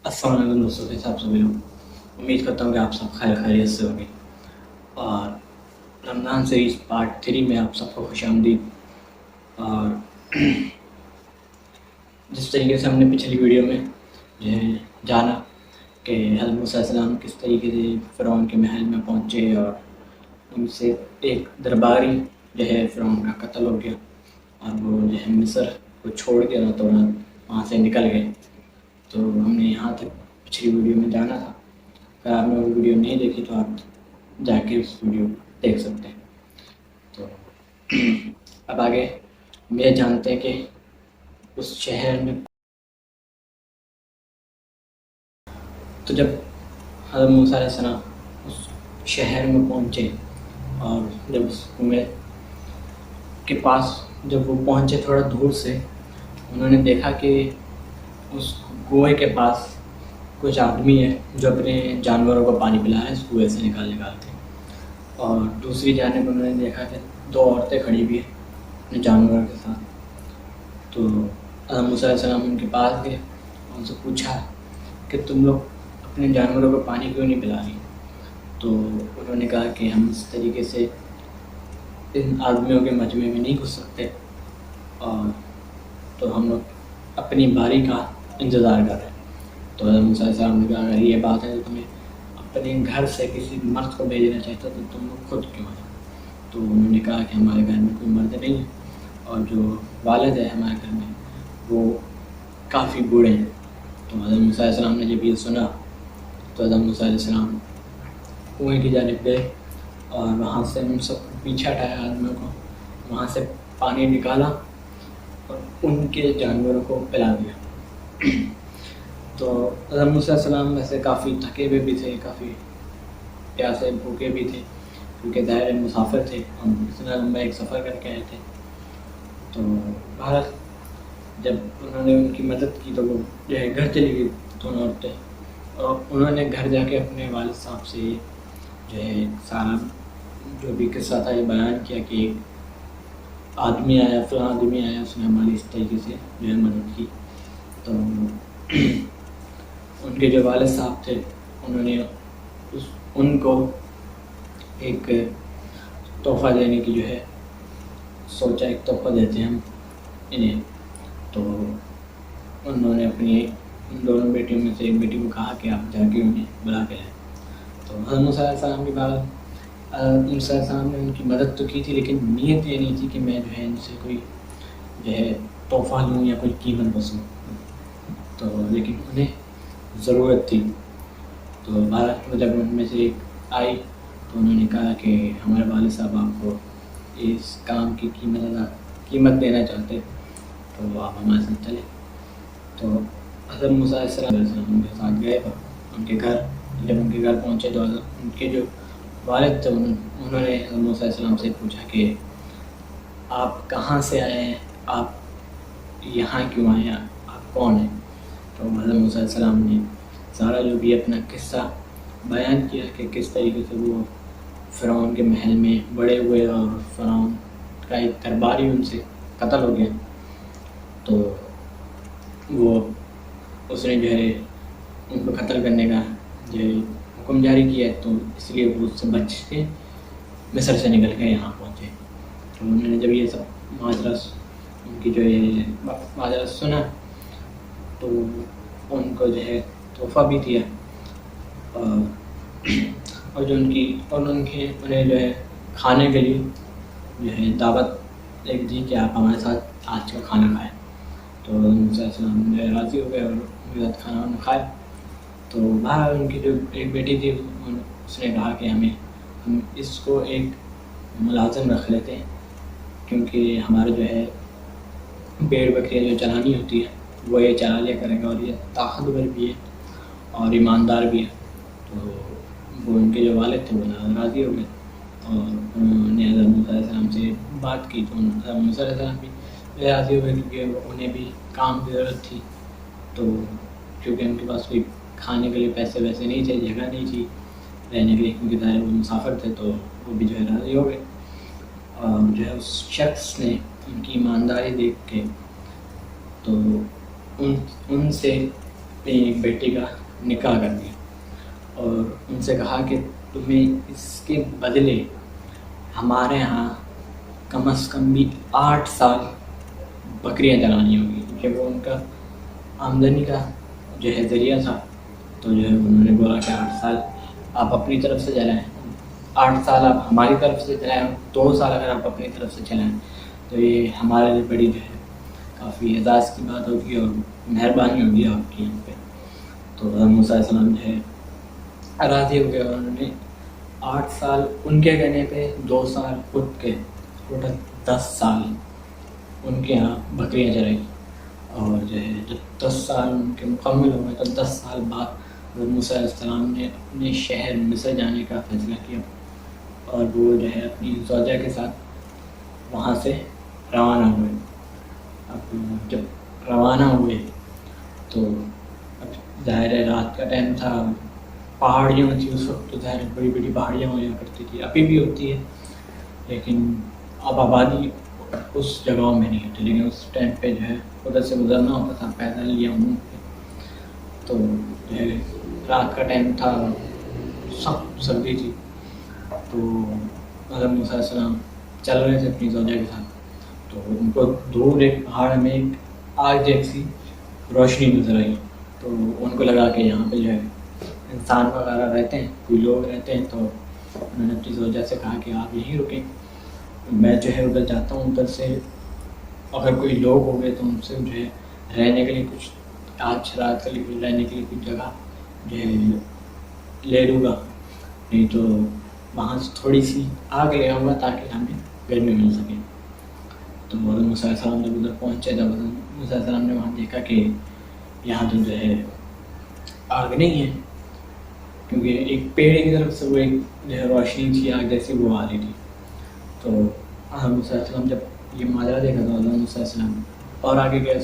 अस्सलाम वालेकुम दोस्तों, कैसे आप सभी लोग। उम्मीद करता हूँ कि आप सब खैरियत से होंगे। और रमज़ान सीरीज़ पार्ट 3 में आप सबको खुशामदीद। और जिस तरीके से हमने पिछली वीडियो में जो है जाना कि हज़रत मूसा अलैहिस्सलाम किस तरीके से फ़िरौन के महल में पहुँचे और उनसे एक दरबारी जो है फ़िरौन का कत्ल हो गया और वो जो है मिस्र को छोड़ के रातों रात वहाँ से निकल गए। तो हमने यहाँ तक पिछली वीडियो में जाना था। अगर आपने वो वीडियो नहीं देखी तो आप जाके उस वीडियो देख सकते हैं। तो अब आगे हम ये जानते हैं कि उस शहर में तो जब हज़रत मूसा अलैहिस्सलाम उस शहर में पहुँचे और जब उस कुएं के पास जब वो पहुँचे थोड़ा दूर से उन्होंने देखा कि उस कुएं के पास कुछ आदमी है जो अपने जानवरों को पानी पिला रहे हैं इस कुएं से निकाल के। और दूसरी जानिब उन्होंने देखा कि दो औरतें खड़ी हुई हैं अपने जानवरों के साथ। तो हज़रत मूसा अलैहिस्सलाम उनके पास गए, उनसे पूछा कि तुम लोग अपने जानवरों को पानी क्यों नहीं पिला रही। तो उन्होंने कहा कि हम इस तरीके से इन आदमियों के मजमे में नहीं घुस सकते और तो हम लोग अपनी बारी का इंतज़ार कर रहे हैं। तो हज़रत मूसा अलैहिस्सलाम ने कहा अगर ये बात है तो तुम्हें अपने घर से किसी मर्द को भेजना चाहता तो तुम लोग खुद क्यों आए। तो उन्होंने कहा कि हमारे घर में कोई मर्द नहीं है और जो वालिद है हमारे घर में वो काफ़ी बूढ़े हैं। तो हज़रत मूसा अलैहिस्सलाम ने जब ये सुना तो हज़रत मूसा अलैहिस्सलाम कुएँ की जानिब गए और वहाँ से उन सब पीछे हटाया आदमियों को, वहाँ से पानी निकाला और उनके जानवरों को पिला दिया। तो हज़रत मूसा अलैहिस्सलाम वैसे काफ़ी थके हुए भी थे, काफ़ी प्यासे भूखे भी थे क्योंकि ज़ाहिर मुसाफिर थे, हम इतना लंबा एक सफ़र करके आए थे। तो भारत जब उन्होंने उनकी मदद की तो वो जो है घर चली गई दोनों औरतें और उन्होंने घर जाके अपने वालिद साहब से जो है सारा जो भी किस्सा था ये बयान किया कि एक आदमी आया, फलां आदमी आया, उसने हमारी इस तरीके से जो है मदद की। तो उनके जो वालिद साहब थे उन्होंने उनको एक तोहफ़ा देने की जो है सोचा, एक तोहफ़ा देते हैं हम इन्हें। तो उन्होंने अपनी उन दोनों बेटियों में से एक बेटी को कहा कि आप जाके उन्हें बुला के लाएँ। तो हज़रत मूसा अलैहिस्सलाम के बाद मूसा अलैहिस्सलाम ने उनकी मदद तो की थी लेकिन नीयत ये नहीं थी कि मैं जो है इनसे कोई जो है तोहफ़ा लूँ या कोई कीमत वसूलूँ। तो लेकिन उन्हें ज़रूरत थी। तो भारत में जब उनमें से एक आई तो उन्होंने कहा कि हमारे वालिद साहब आपको इस काम की कीमत देना चाहते तो आप हमारे साथ चले। तो हज़रत मूसा अलैहिस्सलाम उनके साथ गए और उनके घर जब उनके घर पहुँचे तो उनके जो वालिद थे उन्होंने हज़रत मूसा अलैहिस्सलाम से पूछा कि आप कहाँ से आए हैं, आप यहाँ क्यों आए हैं, आप कौन हैं। तो हज़रत मूसा अलैहिस्सलाम ने सारा जो भी अपना किस्सा बयान किया कि किस तरीके से वो फ़िरौन के महल में बड़े हुए और फ़िरौन का एक दरबारी उनसे कत्ल हो गया। तो वो उसने जो है उनको कत्ल करने का जो हुक्म जारी किया तो इसलिए वो उससे बच के मिस्र से निकल के यहाँ पहुँचे। तो उन्होंने जब ये सब माजरा उनकी जो ये माजरा सुना तो उनको जो है तोहफ़ा भी दिया और जो उन्हें जो है खाने के लिए जो है दावत एक दी कि आप हमारे साथ आज का खाना खाएं। तो मूसा अलैहिस्सलाम जो है राज़ी हो गए और उनके साथ खाना वाना खाया। तो बाहर उनकी जो एक बेटी थी उसने कहा कि हम इसको एक मुलाज़िम रख लेते हैं क्योंकि हमारा जो है भेड़ बकरियाँ जो चलानी होती है वो ये चला लिया करेगा और ये ताकतवर भी है और ईमानदार भी है। तो वो उनके जो वालिद थे वो राज़ी हो गए और उन्होंने हज़रत मूसा अलैहिस्सलाम से बात की। तो हज़रत मूसा अलैहिस्सलाम भी राज़ी हो गए क्योंकि उन्हें भी काम की ज़रूरत थी। तो क्योंकि उनके पास कोई खाने के लिए पैसे वैसे नहीं थे, जगह नहीं थी रहने के लिए क्योंकि ज़ाहिर वो मुसाफिर थे, तो वो भी जो है राज़ी हो गए। और जो है उस शख्स ने उनकी ईमानदारी देख के तो उनसे اپنی بیٹی کا نکاح کر دیا اور ان سے کہا کہ تمہیں اس کے بدلے ہمارے ہاں کم از کم بھی 8 سال بکریاں چلانی ہوگی، کیونکہ وہ ان کا آمدنی کا جو ہے ذریعہ تھا۔ تو جو ہے انہوں نے بولا کہ 8 سال آپ اپنی طرف سے چلائیں، 8 سال آپ ہماری طرف سے چلائیں، 2 سال اگر آپ اپنی طرف سے چلائیں تو یہ ہمارے لیے بڑی جو ہے کافی اعزاز کی بات ہوگی اور مہربانی ہوگی آپ کی یہاں پہ۔ تو حضرت موسیٰ علیہ السلام جو ہے راضی ہو گئے اور انہوں نے 8 سال ان کے کہنے پہ 2 سال خود کے، ٹوٹل 10 سال ان کے یہاں بکریاں چرائی۔ اور جو ہے جب 10 سال ان کے مکمل ہو گئے تو 10 سال بعد حضرت موسیٰ علیہ السلام نے اپنے شہر مصر جانے کا فیصلہ کیا اور وہ جو ہے اپنی زوجہ کے ساتھ وہاں سے روانہ ہوئے۔ اب جب روانہ ہوئے تو اب ظاہر ہے رات کا ٹائم تھا، پہاڑیاں تھیں اس وقت، تو ظاہر بڑی بڑی پہاڑیاں ہوا کرتی تھی، ابھی بھی ہوتی ہے لیکن اب آبادی اس جگہوں میں نہیں ہوتی، لیکن اس ٹائم پہ جو ہے ادھر سے گزرنا ہوتا تھا پیدل یا اونٹ پہ۔ تو جو ہے رات کا ٹائم تھا، سخت سردی تھی، تو حضرت موسیٰ علیہ السلام چل رہے تھے اپنی زوجہ کے ساتھ، تو ان کو دور ایک پہاڑ میں ایک آگ جیسی روشنی نظر آئی، تو ان کو لگا کہ یہاں پہ جو ہے انسان وغیرہ رہتے ہیں، کوئی لوگ رہتے ہیں، تو انہوں نے اپنی زوجہ سے کہا کہ آپ یہیں رکیں، میں جو ہے ادھر جاتا ہوں، ادھر سے اگر کوئی لوگ ہو گئے تو ان سے جو ہے رہنے کے لیے کچھ آج رات کے لیے رہنے کے لیے کچھ جگہ جو ہے لے لوں گا، نہیں تو وہاں سے تھوڑی سی آگ لے آؤں گا تاکہ ہمیں گرمی مل سکے۔ تو حضرت موسیٰ علیہ السلام جب ادھر پہنچے تو حضرت موسیٰ علیہ السلام نے وہاں دیکھا کہ یہاں تو جو ہے آگ نہیں ہے، کیونکہ ایک پیڑ کی طرف سے وہ ایک جو ہے روشنی تھی آگ جیسی وہ آ رہی تھی۔ تو حضرت موسیٰ علیہ السلام جب یہ ماجرا دیکھا تو حضرت موسیٰ علیہ السلام اور آگے گئے،